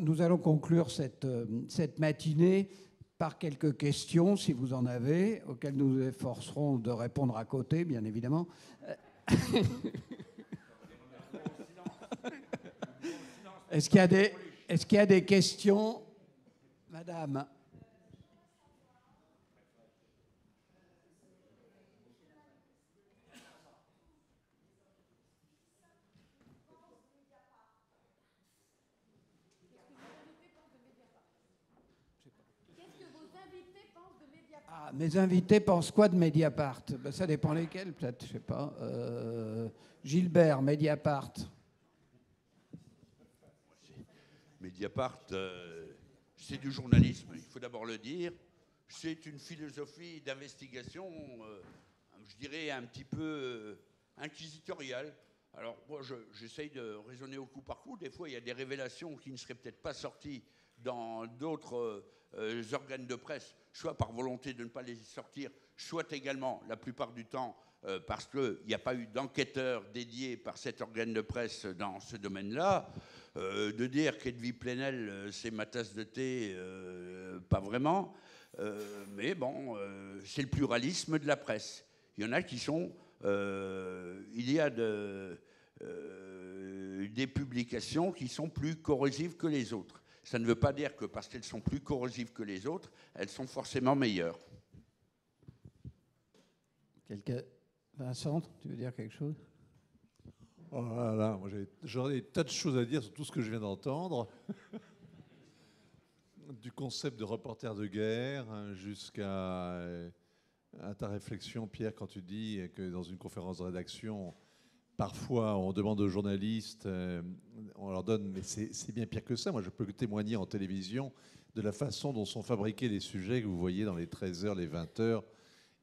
nous allons conclure cette matinée par quelques questions, si vous en avez, auxquelles nous nous efforcerons de répondre à côté, bien évidemment. Est-ce qu'il y a des questions, madame? Ah, mes invités pensent quoi de Mediapart? Ben, ça dépend lesquels, peut-être, je sais pas. Gilbert, Mediapart. Mediapart, c'est du journalisme, il faut d'abord le dire. C'est une philosophie d'investigation, je dirais, un petit peu inquisitoriale. Alors, moi, j'essaye de raisonner au coup par coup. Des fois, il y a des révélations qui ne seraient peut-être pas sorties dans d'autres organes de presse, soit par volonté de ne pas les sortir, soit également, la plupart du temps, parce qu'il n'y a pas eu d'enquêteur dédié par cet organe de presse dans ce domaine-là. De dire qu'Edwy Plenel, c'est ma tasse de thé, pas vraiment. Mais bon, c'est le pluralisme de la presse. Il y en a qui sont... il y a des publications qui sont plus corrosives que les autres. Ça ne veut pas dire que parce qu'elles sont plus corrosives que les autres, elles sont forcément meilleures. Vincent, tu veux dire quelque chose? Oh là là, moi j'aurais des tas de choses à dire sur tout ce que je viens d'entendre. Du concept de reporter de guerre jusqu'à ta réflexion, Pierre, quand tu dis que dans une conférence de rédaction, parfois on demande aux journalistes, on leur donne, mais c'est bien pire que ça. Moi je peux témoigner en télévision de la façon dont sont fabriqués les sujets que vous voyez dans les 13h, les 20h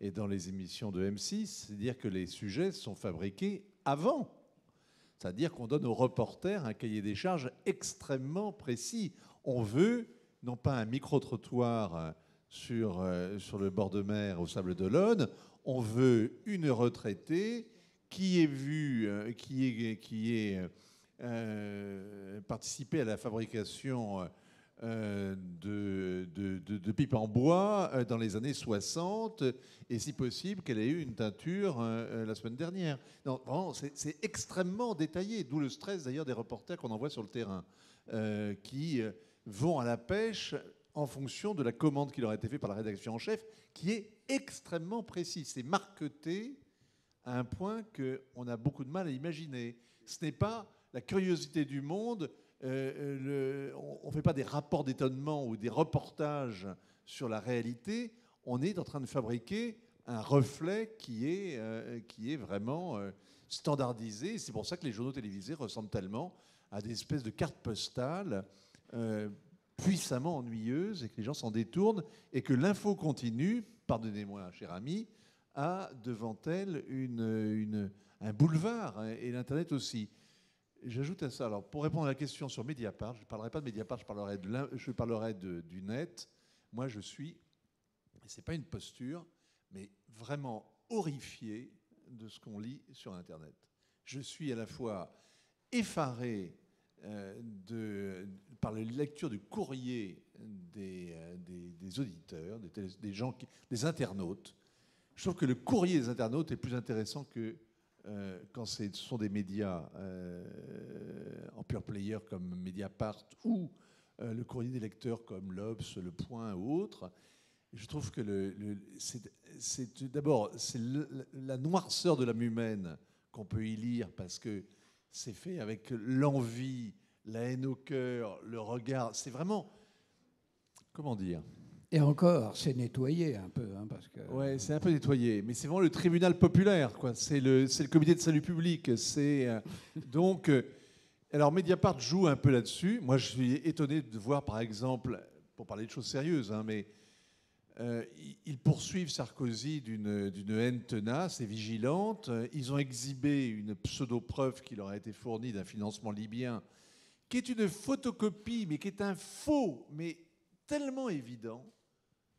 et dans les émissions de M6. C'est-à-dire que les sujets sont fabriqués avant. C'est-à-dire qu'on donne aux reporters un cahier des charges extrêmement précis. On veut, non pas un micro-trottoir sur le bord de mer au Sable-d'Olonne, on veut une retraitée qui ait participé à la fabrication de pipes en bois dans les années 60, et si possible qu'elle ait eu une teinture la semaine dernière. Non, vraiment, c'est extrêmement détaillé, d'où le stress d'ailleurs des reporters qu'on envoie sur le terrain, qui vont à la pêche en fonction de la commande qui leur a été faite par la rédaction en chef, qui est extrêmement précise. C'est marqueté à un point qu'on a beaucoup de mal à imaginer. Ce n'est pas la curiosité du monde. On ne fait pas des rapports d'étonnement ou des reportages sur la réalité. On est en train de fabriquer un reflet qui est vraiment standardisé. C'est pour ça que les journaux télévisés ressemblent tellement à des espèces de cartes postales puissamment ennuyeuses, et que les gens s'en détournent, et que l'info continue, pardonnez-moi, cher ami, a devant elle un boulevard, et l'Internet aussi. J'ajoute à ça, alors pour répondre à la question sur Mediapart, je ne parlerai pas de Mediapart, je parlerai du net. Moi, je suis, et ce n'est pas une posture, mais vraiment horrifié de ce qu'on lit sur Internet. Je suis à la fois effaré par la lecture du courrier des auditeurs, des gens, des internautes. Je trouve que le courrier des internautes est plus intéressant que quand ce sont des médias en pure player comme Mediapart ou le courrier des lecteurs comme l'Obs, Le Point ou autres. Je trouve que d'abord, c'est la noirceur de l'âme humaine qu'on peut y lire, parce que c'est fait avec l'envie, la haine au cœur, le regard. C'est vraiment... Comment dire ? Et encore, c'est nettoyé un peu. Parce que... Oui, c'est un peu nettoyé. Mais c'est vraiment le tribunal populaire, quoi. C'est le comité de salut public. Donc... alors, Mediapart joue un peu là-dessus. Moi, je suis étonné de voir, par exemple, pour parler de choses sérieuses, mais ils poursuivent Sarkozy d'une haine tenace et vigilante. Ils ont exhibé une pseudo-preuve qui leur a été fournie d'un financement libyen, qui est une photocopie, mais qui est un faux, mais tellement évident,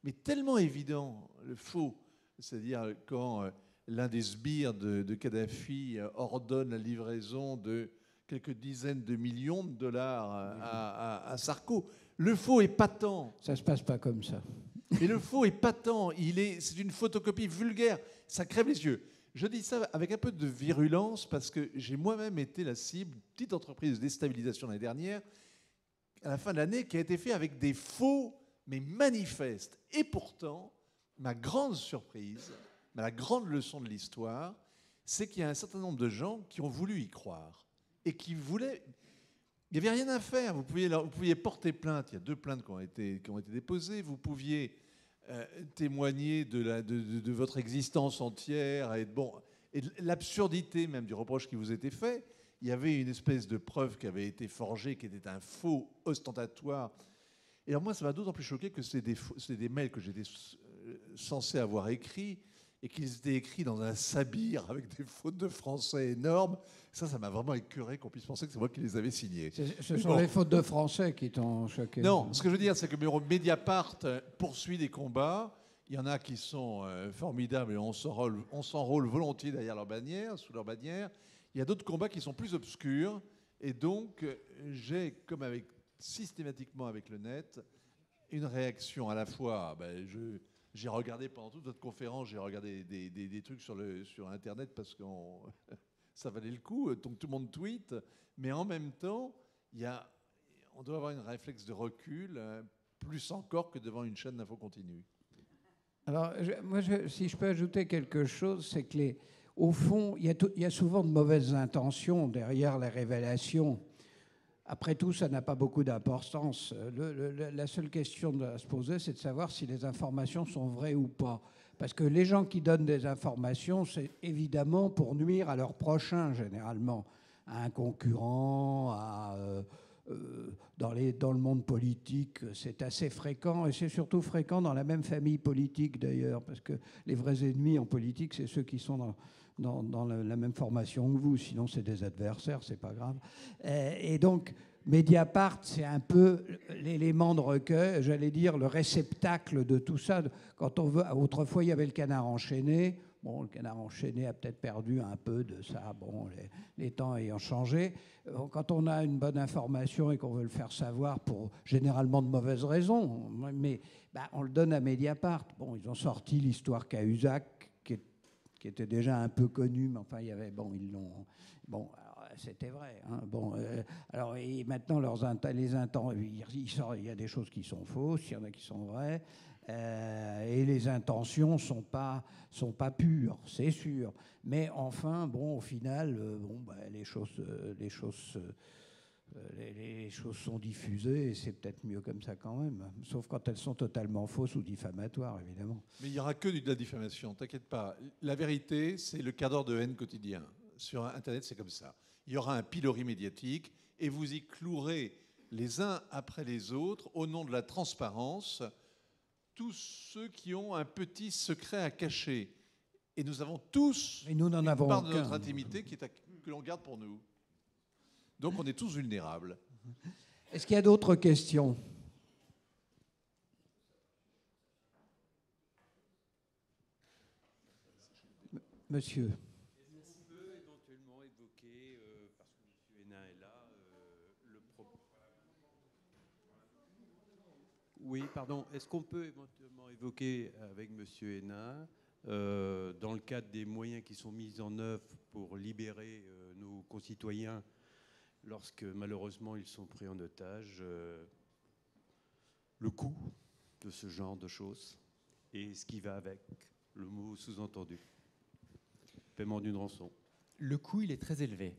le faux. C'est-à-dire quand l'un des sbires de Kadhafi ordonne la livraison de quelques dizaines de millions de dollars à Sarko. Le faux est patent. Ça se passe pas comme ça. Et le faux est patent. C'est une photocopie vulgaire. Ça crève les yeux. Je dis ça avec un peu de virulence parce que j'ai moi-même été la cible d'une petite entreprise de déstabilisation l'année dernière, à la fin de l'année, qui a été fait avec des faux, mais manifestes. Et pourtant, ma grande surprise, la grande leçon de l'histoire, c'est qu'il y a un certain nombre de gens qui ont voulu y croire et qui voulaient... Il n'y avait rien à faire. Vous pouviez porter plainte. Il y a 2 plaintes qui ont été déposées. Vous pouviez témoigner de votre existence entière et de l'absurdité même du reproche qui vous était fait. Il y avait une espèce de preuve qui avait été forgée, qui était un faux ostentatoire. Et alors moi, ça m'a d'autant plus choqué que c'était des mails que j'étais censé avoir écrits et qu'ils étaient écrits dans un sabir avec des fautes de français énormes. Ça m'a vraiment écœuré qu'on puisse penser que c'est moi qui les avais signés. Ce sont les fautes de français qui t'ont choqué. Non, ce que je veux dire, c'est que Mediapart poursuit des combats. Il y en a qui sont formidables et on s'enrôle volontiers derrière leur bannière, sous leur bannière. Il y a d'autres combats qui sont plus obscurs. Et donc, j'ai, comme systématiquement avec le net, une réaction à la fois... j'ai regardé pendant toute votre conférence, j'ai regardé des trucs sur Internet parce que ça valait le coup, donc tout le monde tweet. Mais en même temps, on doit avoir un réflexe de recul, plus encore que devant une chaîne d'info continue. Alors, si je peux ajouter quelque chose, c'est que au fond, il y a souvent de mauvaises intentions derrière les révélations. Après tout, ça n'a pas beaucoup d'importance. La seule question à se poser, c'est de savoir si les informations sont vraies ou pas. Parce que les gens qui donnent des informations, c'est évidemment pour nuire à leur prochain, généralement, à un concurrent, dans le monde politique, c'est assez fréquent, et c'est surtout fréquent dans la même famille politique d'ailleurs, parce que les vrais ennemis en politique, c'est ceux qui sont dans la même formation que vous, sinon c'est des adversaires, c'est pas grave. Et donc, Mediapart, c'est un peu l'élément de recueil, j'allais dire le réceptacle de tout ça. Autrefois, il y avait le Canard enchaîné. Bon, le Canard enchaîné a peut-être perdu un peu de ça, les temps ayant changé. Quand on a une bonne information et qu'on veut le faire savoir pour généralement de mauvaises raisons, mais on le donne à Mediapart. Bon, ils ont sorti l'histoire Cahuzac, qui était déjà un peu connue, mais enfin, il y avait, ils l'ont... C'était vrai. Hein. Alors, et maintenant, il y a des choses qui sont fausses, il y en a qui sont vraies, et les intentions sont pas pures, c'est sûr. Mais enfin, au final, les choses sont diffusées, et c'est peut-être mieux comme ça quand même. Sauf quand elles sont totalement fausses ou diffamatoires, évidemment. Mais il n'y aura que de la diffamation, t'inquiète pas. La vérité, c'est le quart d'heure de haine quotidien. Sur Internet, c'est comme ça. Il y aura un pilori médiatique et vous y clouerez les uns après les autres, au nom de la transparence, tous ceux qui ont un petit secret à cacher. Et nous avons tous une part de notre intimité que l'on garde pour nous. Donc on est tous vulnérables. Est-ce qu'il y a d'autres questions ? Monsieur. Est-ce qu'on peut éventuellement évoquer, parce que M. Hénin est là, Oui, pardon. Est-ce qu'on peut éventuellement évoquer avec M. Hénin, dans le cadre des moyens qui sont mis en œuvre pour libérer nos concitoyens lorsque malheureusement ils sont pris en otage, le coût de ce genre de choses et ce qui va avec, le mot sous-entendu, paiement d'une rançon. Le coût, il est très élevé.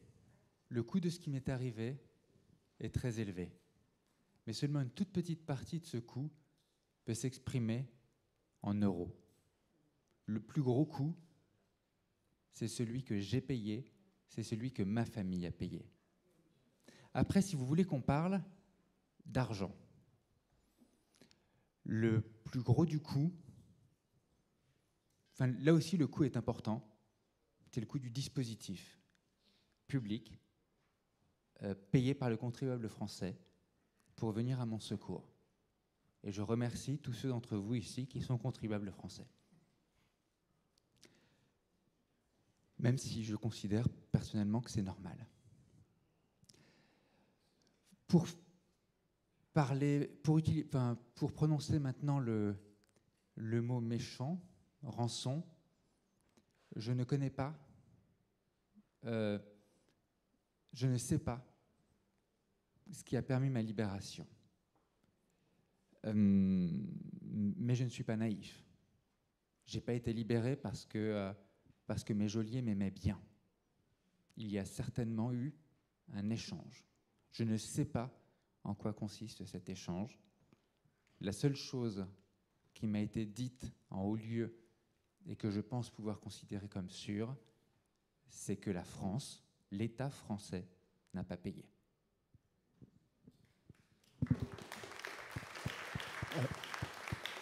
Le coût de ce qui m'est arrivé est très élevé. Mais seulement une toute petite partie de ce coût peut s'exprimer en euros. Le plus gros coût, c'est celui que j'ai payé, c'est celui que ma famille a payé. Après, si vous voulez qu'on parle d'argent, le plus gros du coût, là aussi le coût est important, c'est le coût du dispositif public payé par le contribuable français pour venir à mon secours. Et je remercie tous ceux d'entre vous ici qui sont contribuables français. Même si je considère personnellement que c'est normal. pour parler, pour prononcer maintenant le mot méchant, rançon, je ne connais pas, je ne sais pas ce qui a permis ma libération. Mais je ne suis pas naïf. Je n'ai pas été libéré parce que mes geôliers m'aimaient bien. Il y a certainement eu un échange. Je ne sais pas en quoi consiste cet échange. La seule chose qui m'a été dite en haut lieu et que je pense pouvoir considérer comme sûre, c'est que la France, l'État français, n'a pas payé.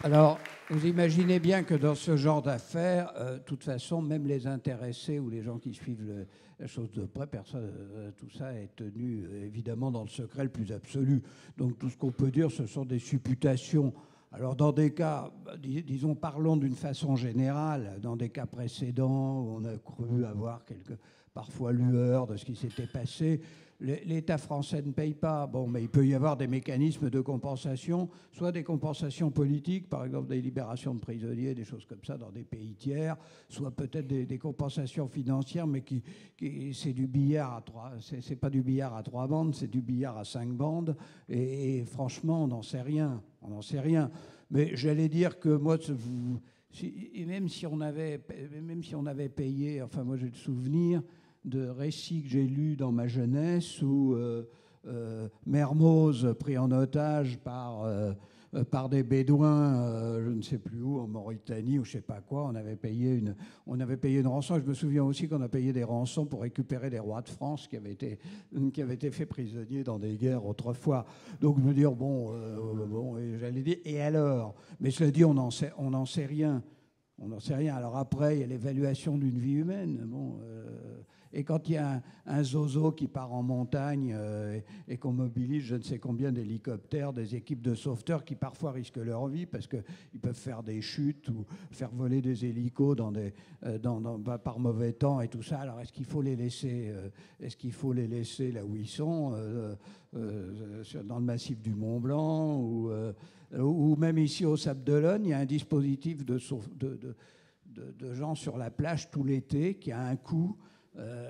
Alors, vous imaginez bien que dans ce genre d'affaires, de toute façon, même les intéressés ou les gens qui suivent la chose de près, personne, tout ça est tenu évidemment dans le secret le plus absolu. Donc tout ce qu'on peut dire, ce sont des supputations. Alors dans des cas, disons, parlons d'une façon générale, dans des cas précédents où on a cru avoir quelques parfois lueurs de ce qui s'était passé, l'État français ne paye pas. Bon, mais il peut y avoir des mécanismes de compensation, soit des compensations politiques, par exemple des libérations de prisonniers, des choses comme ça dans des pays tiers, soit peut-être des compensations financières, mais c'est du billard à trois, c'est pas du billard à 3 bandes, c'est du billard à 5 bandes. Et franchement, on n'en sait rien. On n'en sait rien. Mais j'allais dire que moi, même si on avait payé, enfin moi j'ai le souvenir de récits que j'ai lus dans ma jeunesse où Mermoz, pris en otage par des Bédouins, je ne sais plus où, en Mauritanie ou je ne sais pas quoi, on avait payé une rançon. Je me souviens aussi qu'on a payé des rançons pour récupérer des rois de France qui avaient été faits prisonniers dans des guerres autrefois. Donc je me dis, bon, et j'allais dire, et alors? Mais cela dit, on n'en sait rien. On n'en sait rien. Alors après, il y a l'évaluation d'une vie humaine. Bon, et quand il y a un zozo qui part en montagne et qu'on mobilise je ne sais combien d'hélicoptères, des équipes de sauveteurs qui parfois risquent leur vie parce qu'ils peuvent faire des chutes ou faire voler des hélicos par mauvais temps et tout ça. Alors est-ce qu'il faut les laisser là où ils sont, dans le massif du Mont Blanc ou même ici au Sable d'Olonne, il y a un dispositif de gens sur la plage tout l'été qui a un coût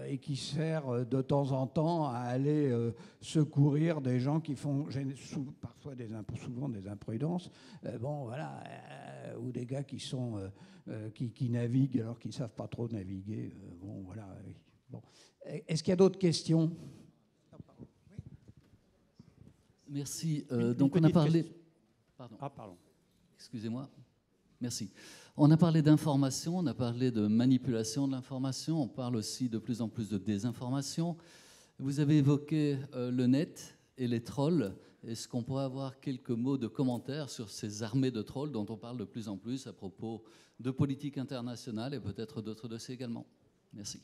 et qui sert de temps en temps à aller secourir des gens qui font parfois souvent des imprudences, ou des gars qui naviguent alors qu'ils ne savent pas trop naviguer. Bon. Est-ce qu'il y a d'autres questions? Merci. Donc on a parlé... Pardon. Excusez-moi. Merci. On a parlé d'information, on a parlé de manipulation de l'information, on parle aussi de plus en plus de désinformation. Vous avez évoqué le net et les trolls. Est-ce qu'on pourrait avoir quelques mots de commentaires sur ces armées de trolls dont on parle de plus en plus à propos de politique internationale et peut-être d'autres dossiers également? Merci.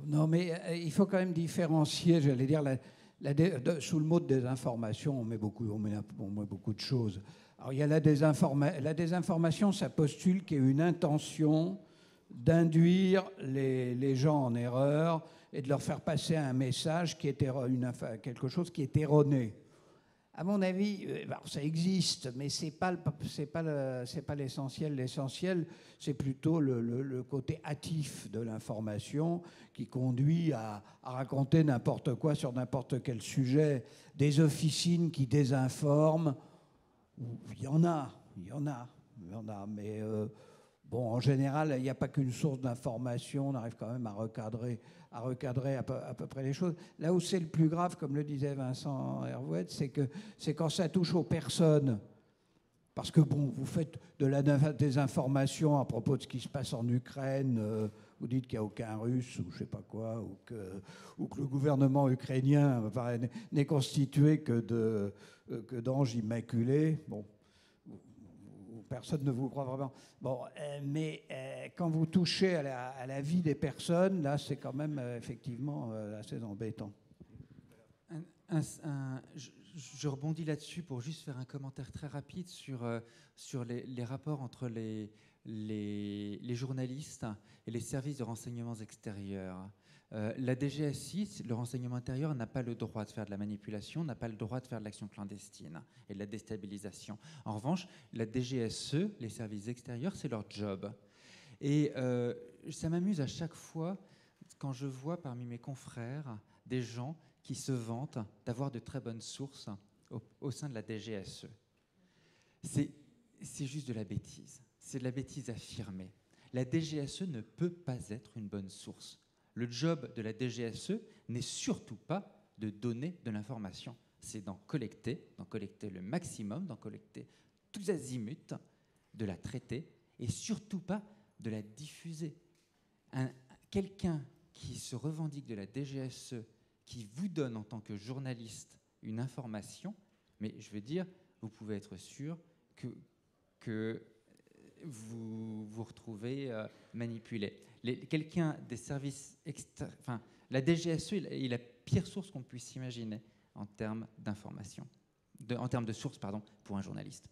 Non, mais il faut quand même différencier, j'allais dire, sous le mot de désinformation, on met beaucoup de choses. Alors, il y a la désinformation, ça postule qu'il y a une intention d'induire les gens en erreur et de leur faire passer un message qui est quelque chose qui est erroné. À mon avis, ça existe, mais c'est pas l'essentiel. L'essentiel, c'est plutôt le côté hâtif de l'information qui conduit à raconter n'importe quoi sur n'importe quel sujet. Des officines qui désinforment, il y en a, mais en général, il n'y a pas qu'une source d'information, on arrive quand même à recadrer à peu près les choses. Là où c'est le plus grave, comme le disait Vincent Hervouet, c'est quand ça touche aux personnes. Parce que, vous faites de la désinformation à propos de ce qui se passe en Ukraine, vous dites qu'il n'y a aucun Russe ou je ne sais pas quoi, ou que le gouvernement ukrainien n'est constitué que d'anges immaculés. Bon. Personne ne vous croit vraiment. Mais quand vous touchez à la vie des personnes, là, c'est quand même effectivement assez embêtant. Je rebondis là-dessus pour juste faire un commentaire très rapide sur les rapports entre les journalistes et les services de renseignements extérieurs. La DGSI, le renseignement intérieur, n'a pas le droit de faire de la manipulation, n'a pas le droit de faire de l'action clandestine et de la déstabilisation. En revanche, la DGSE, les services extérieurs, c'est leur job. Et ça m'amuse à chaque fois quand je vois parmi mes confrères des gens qui se vantent d'avoir de très bonnes sources au sein de la DGSE. C'est juste de la bêtise. C'est de la bêtise affirmée. La DGSE ne peut pas être une bonne source. Le job de la DGSE n'est surtout pas de donner de l'information. C'est d'en collecter le maximum, d'en collecter tous azimuts, de la traiter et surtout pas de la diffuser. Quelqu'un qui se revendique de la DGSE, qui vous donne en tant que journaliste une information, mais je veux dire, vous pouvez être sûr que vous vous retrouvez manipulé. Quelqu'un des services la DGSE est la pire source qu'on puisse imaginer en termes d'information, en termes de source, pardon, pour un journaliste.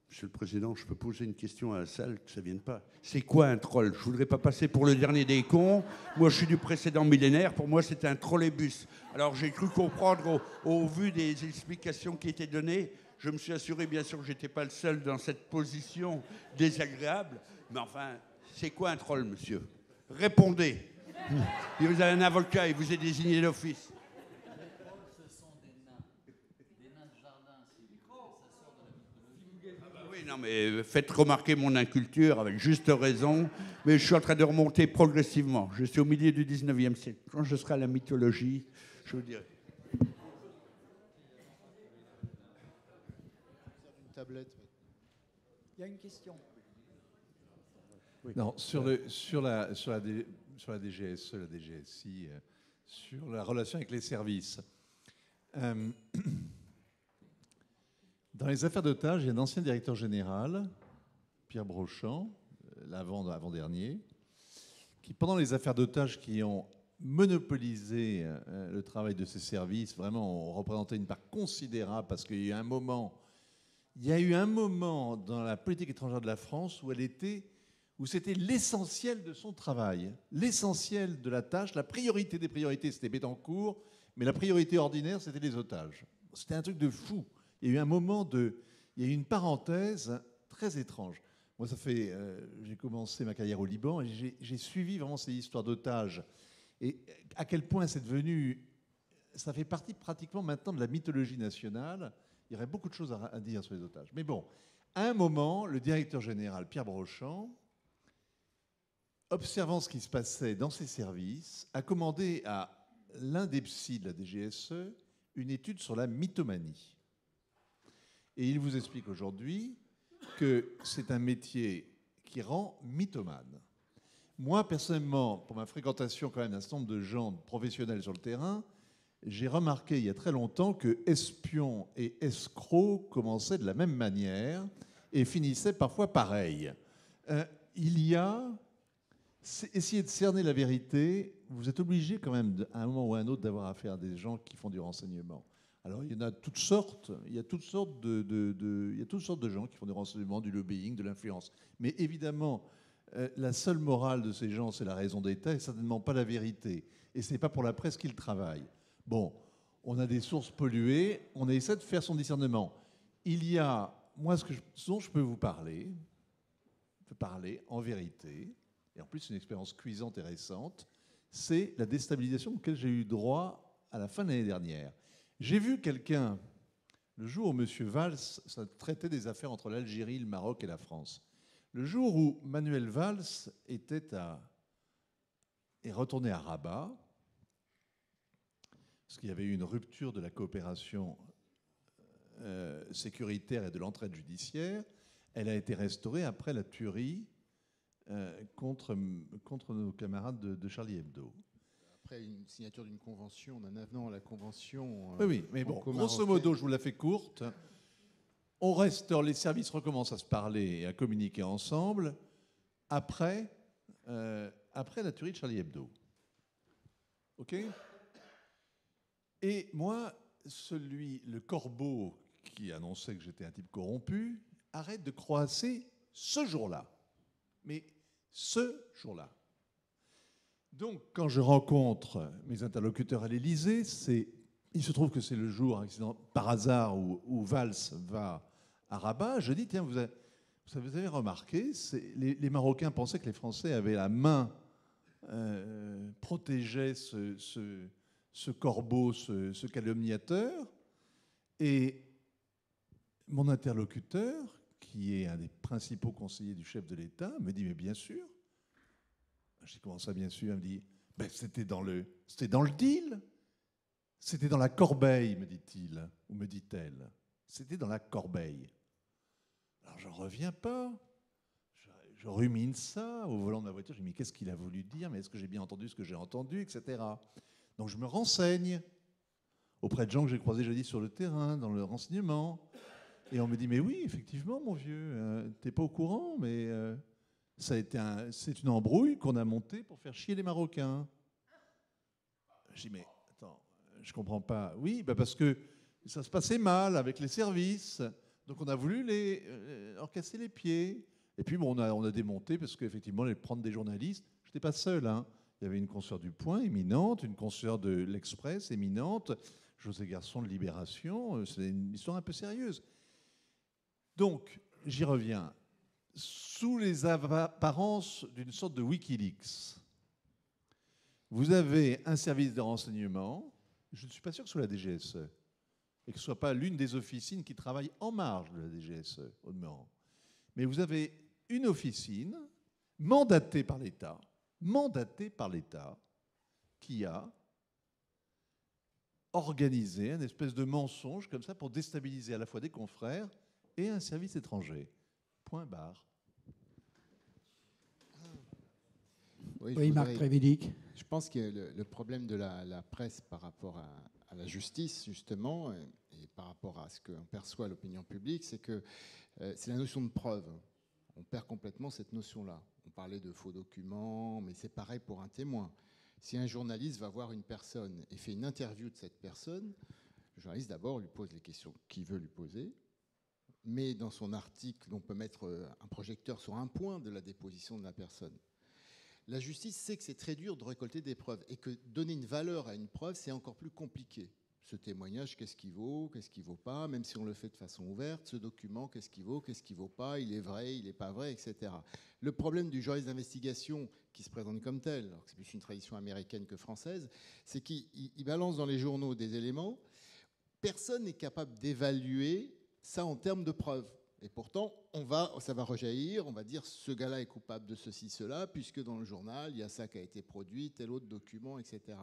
Monsieur le Président, je peux poser une question à la salle, que ça ne vienne pas. C'est quoi un troll? Je ne voudrais pas passer pour le dernier des cons. Moi, je suis du précédent millénaire. Pour moi, c'était un trollébus. Alors, j'ai cru comprendre, au vu des explications qui étaient données, je me suis assuré, bien sûr, que je n'étais pas le seul dans cette position désagréable. Mais enfin, c'est quoi un troll, monsieur? Répondez. Et vous avez un avocat, il vous est désigné d'office. Ce sont des nains de jardin, ça sort de la mythologie. Ah bah oui, non, mais faites remarquer mon inculture avec juste raison, mais je suis en train de remonter progressivement. Je suis au milieu du 19e siècle. Quand je serai à la mythologie, je vous dirai. Il y a une question. Oui. Non, sur la DGSE, la DGSI, sur la relation avec les services. Dans les affaires d'otages, il y a un ancien directeur général, Pierre Brochand, l'avant-dernier, qui, pendant les affaires d'otages qui ont monopolisé le travail de ces services, vraiment ont représenté une part considérable, parce qu'il y a eu un moment dans la politique étrangère de la France où c'était l'essentiel de son travail, l'essentiel de la tâche, la priorité des priorités, c'était Bettencourt, mais la priorité ordinaire, c'était les otages. C'était un truc de fou. Il y a eu un moment il y a eu une parenthèse très étrange. Moi, j'ai commencé ma carrière au Liban et j'ai suivi vraiment ces histoires d'otages. Et à quel point c'est devenu, ça fait partie pratiquement maintenant de la mythologie nationale. Il y aurait beaucoup de choses à dire sur les otages. Mais bon, à un moment, le directeur général, Pierre Brochand, observant ce qui se passait dans ses services, a commandé à l'un des psys de la DGSE une étude sur la mythomanie. Et il vous explique aujourd'hui que c'est un métier qui rend mythomane. Moi, personnellement, pour ma fréquentation quand même d'un certain nombre de gens professionnels sur le terrain, j'ai remarqué il y a très longtemps que espions et escrocs commençaient de la même manière et finissaient parfois pareil. Essayer de cerner la vérité, vous êtes obligé quand même, à un moment ou à un autre, d'avoir affaire à des gens qui font du renseignement. Alors, il y en a toutes sortes, il y a toutes sortes de gens qui font du renseignement, du lobbying, de l'influence. Mais évidemment, la seule morale de ces gens, c'est la raison d'État et certainement pas la vérité. Et ce n'est pas pour la presse qu'ils travaillent. Bon, on a des sources polluées, on essaie de faire son discernement. Moi, ce dont je peux vous parler, en vérité, et en plus c'est une expérience cuisante et récente, c'est la déstabilisation auquel j'ai eu droit à la fin de l'année dernière. J'ai vu quelqu'un, le jour où M. Valls, ça traitait des affaires entre l'Algérie, le Maroc et la France. Le jour où Manuel Valls est retourné à Rabat, parce qu'il y avait eu une rupture de la coopération sécuritaire et de l'entraide judiciaire, elle a été restaurée après la tuerie contre nos camarades de Charlie Hebdo. Après une signature d'une convention, d'un avenant à la convention. Oui, mais bon, grosso modo, je vous la fais courte. Les services recommencent à se parler et à communiquer ensemble après la tuerie de Charlie Hebdo. OK ? Et moi, le corbeau qui annonçait que j'étais un type corrompu, arrête de croasser ce jour-là. Mais ce jour-là. Donc, quand je rencontre mes interlocuteurs à l'Élysée, il se trouve que c'est le jour, par hasard, où Valls va à Rabat. Je dis, tiens, vous avez remarqué, les Marocains pensaient que les Français avaient la main, protégeait ce corbeau, ce calomniateur. Et mon interlocuteur, qui est un des principaux conseillers du chef de l'État, me dit, mais bien sûr. Je dis, comment ça, bien sûr? Elle me dit, ben, c'était dans le deal. C'était dans la corbeille, me dit-il, ou me dit-elle. C'était dans la corbeille. Alors, je n'en reviens pas. Je rumine ça au volant de ma voiture. Je me dis, mais qu'est-ce qu'il a voulu dire? Mais est-ce que j'ai bien entendu ce que j'ai entendu, etc. Donc, je me renseigne auprès de gens que j'ai croisés jeudi sur le terrain, dans le renseignement. Et on me dit, mais oui, effectivement, mon vieux, t'es pas au courant, mais c'est une embrouille qu'on a montée pour faire chier les Marocains. Je dis, mais attends, je comprends pas. Oui, bah parce que ça se passait mal avec les services, donc on a voulu leur casser les pieds. Et puis bon, on a démonté, parce qu'effectivement, les prendre des journalistes, je n'étais pas seul, hein. Il y avait une consoeur du Point éminente, une consoeur de l'Express éminente, José Garçon de Libération, c'est une histoire un peu sérieuse. Donc, j'y reviens. Sous les apparences d'une sorte de Wikileaks, vous avez un service de renseignement, je ne suis pas sûr que ce soit la DGSE, et que ce ne soit pas l'une des officines qui travaille en marge de la DGSE, au demeurant. Mais vous avez une officine mandatée par l'État, qui a organisé un espèce de mensonge comme ça pour déstabiliser à la fois des confrères et un service étranger. Point barre. Oui, Marc Trévidic. Je pense que le problème de la presse par rapport à la justice, justement, et par rapport à ce qu'on perçoit à l'opinion publique, c'est que c'est la notion de preuve. On perd complètement cette notion-là. On parlait de faux documents, mais c'est pareil pour un témoin. Si un journaliste va voir une personne et fait une interview de cette personne, le journaliste d'abord lui pose les questions qu'il veut lui poser, mais dans son article, on peut mettre un projecteur sur un point de la déposition de la personne. La justice sait que c'est très dur de récolter des preuves et que donner une valeur à une preuve, c'est encore plus compliqué. Ce témoignage, qu'est-ce qu'il vaut pas, même si on le fait de façon ouverte. Ce document, qu'est-ce qu'il vaut pas, il est vrai, il n'est pas vrai, etc. Le problème du journaliste d'investigation qui se présente comme tel, alors que c'est plus une tradition américaine que française, c'est qu'il balance dans les journaux des éléments. Personne n'est capable d'évaluer ça en termes de preuves. Et pourtant, ça va rejaillir, on va dire ce gars-là est coupable de ceci, cela, puisque dans le journal, il y a ça qui a été produit, tel autre document, etc.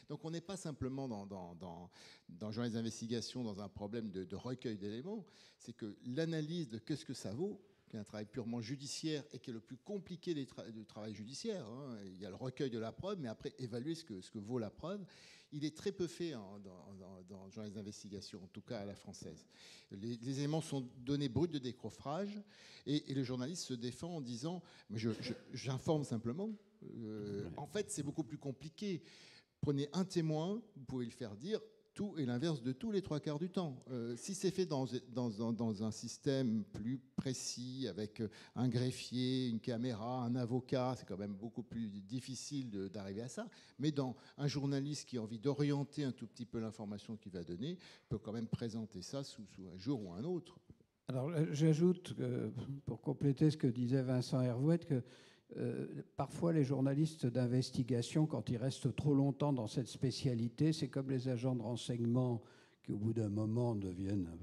Donc on n'est pas simplement dans le journal des investigations, dans un problème de recueil d'éléments, c'est que l'analyse de qu'est-ce que ça vaut, qui est un travail purement judiciaire et qui est le plus compliqué du travail judiciaire. Hein. Il y a le recueil de la preuve, mais après, évaluer ce que vaut la preuve. Il est très peu fait dans le genre des investigations, en tout cas à la française. Les éléments sont donnés bruts de décoffrage et le journaliste se défend en disant « mais j'informe simplement ». En fait, c'est beaucoup plus compliqué. Prenez un témoin, vous pouvez le faire dire tout et l'inverse de tout les trois quarts du temps. Si c'est fait dans un système plus précis, avec un greffier, une caméra, un avocat, c'est quand même beaucoup plus difficile d'arriver à ça. Mais dans un journaliste qui a envie d'orienter un tout petit peu l'information qu'il va donner, peut quand même présenter ça sous un jour ou un autre. Alors j'ajoute, pour compléter ce que disait Vincent Hervouet, que parfois, les journalistes d'investigation, quand ils restent trop longtemps dans cette spécialité, c'est comme les agents de renseignement qui, au bout d'un moment, deviennent un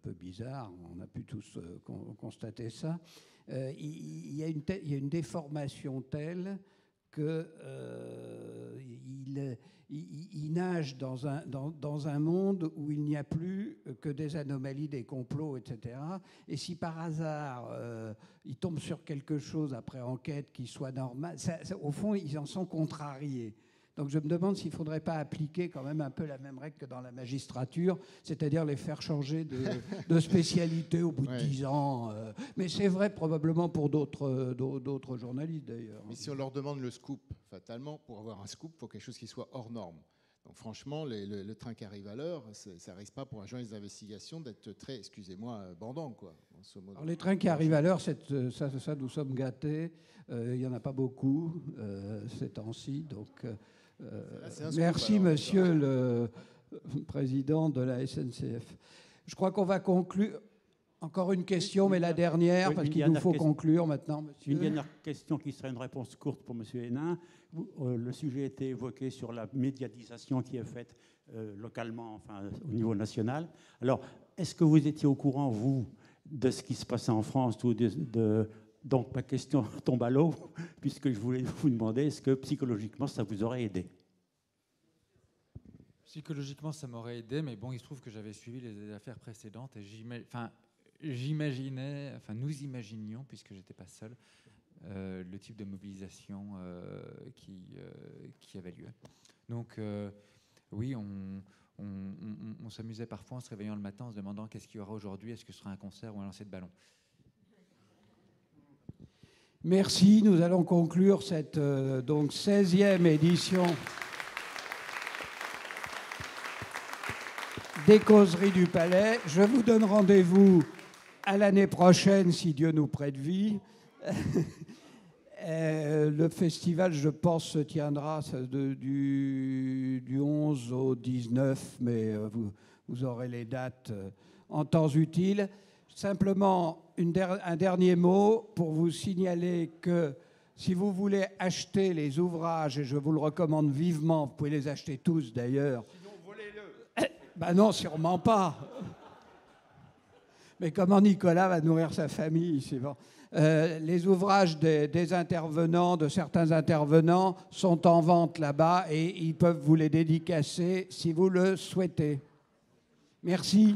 peu bizarres. On a pu tous constater ça. Il y a une déformation telle qu'il nage dans un monde où il n'y a plus que des anomalies, des complots, etc. Et si par hasard, il tombe sur quelque chose après enquête qui soit normal, au fond, ils en sont contrariés. Donc je me demande s'il ne faudrait pas appliquer quand même un peu la même règle que dans la magistrature, c'est-à-dire les faire changer de spécialité au bout de 10 ans. Mais c'est vrai probablement pour d'autres journalistes d'ailleurs. Mais si on leur demande le scoop, fatalement, pour avoir un scoop, il faut quelque chose qui soit hors norme. Donc franchement, le train qui arrive à l'heure, ça ne risque pas pour un journaliste d'investigation d'être très, excusez-moi, bandant, quoi. grosso modo. Alors, les trains qui arrivent à l'heure, ça, nous sommes gâtés. Il n'y en a pas beaucoup ces temps-ci. Donc, merci, monsieur le président de la SNCF. Je crois qu'on va conclure. Encore une question, mais la dernière, oui, parce qu'il nous faut conclure maintenant, monsieur. Une dernière question qui serait une réponse courte pour monsieur Hénin. Le sujet était évoqué sur la médiatisation qui est faite localement, enfin au niveau national. Alors, est-ce que vous étiez au courant, vous, de ce qui se passait en France ou donc ma question tombe à l'eau, puisque je voulais vous demander, est-ce que psychologiquement ça vous aurait aidé? Psychologiquement, ça m'aurait aidé, mais bon, il se trouve que j'avais suivi les affaires précédentes et j'imaginais, enfin nous imaginions, puisque j'étais pas seul, le type de mobilisation qui avait lieu. Donc oui, on s'amusait parfois en se réveillant le matin en se demandant qu'est-ce qu'il y aura aujourd'hui, est-ce que ce sera un concert ou un lancer de ballon. Merci, nous allons conclure cette donc 16e édition des Causeries du Palais. Je vous donne rendez-vous à l'année prochaine, si Dieu nous prête vie. Le festival, je pense, se tiendra du 11 au 19, mais vous aurez les dates en temps utile. Simplement, un dernier mot pour vous signaler que si vous voulez acheter les ouvrages, et je vous le recommande vivement, vous pouvez les acheter tous d'ailleurs. Sinon, volez-le. Ben non, sûrement pas. Mais comment Nicolas va nourrir sa famille, c'est bon. Les ouvrages des intervenants, de certains intervenants, sont en vente là-bas et ils peuvent vous les dédicacer si vous le souhaitez. Merci.